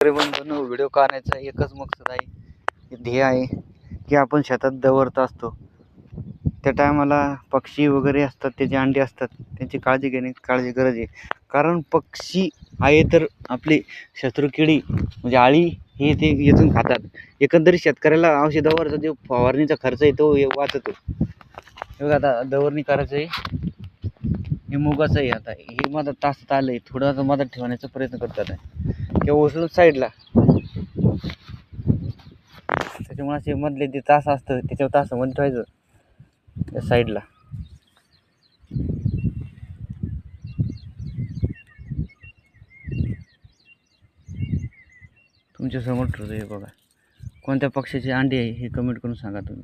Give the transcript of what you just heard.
शेतकरी बंधूंनो, व्हिडिओ काढण्याचा एकच मकसद आहे, ध्येय आहे की आपण शेतात दवरत असतो त्या टायमाला पक्षी वगैरे असतात, त्याचे अंडे असतात, त्यांची काळजी गरज आहे. कारण पक्षी आहे तर आपली शत्रुकिडी म्हणजे आळी हे ते येथून खातात. एकंदरीत शेतकऱ्याला औषधावरचा जो फवारणीचा खर्च आहे तो वाचतो. बघा आता दवरणी करायचं आहे, हे मुगाचं आहे. आता हे मधात तासात आलं आहे, थोडं मधात ठेवण्याचा प्रयत्न करतात आहे किंवा उचलून साईडला. त्याच्यामुळे असे मधले जे तास असतं त्याच्यावर तासामध्ये ठेवायचं त्या साईडला. तुमच्या समोर ठेवतो हे बघा. कोणत्या पक्षाचे अंडे आहे हे कमेंट करून सांगा तुम्ही.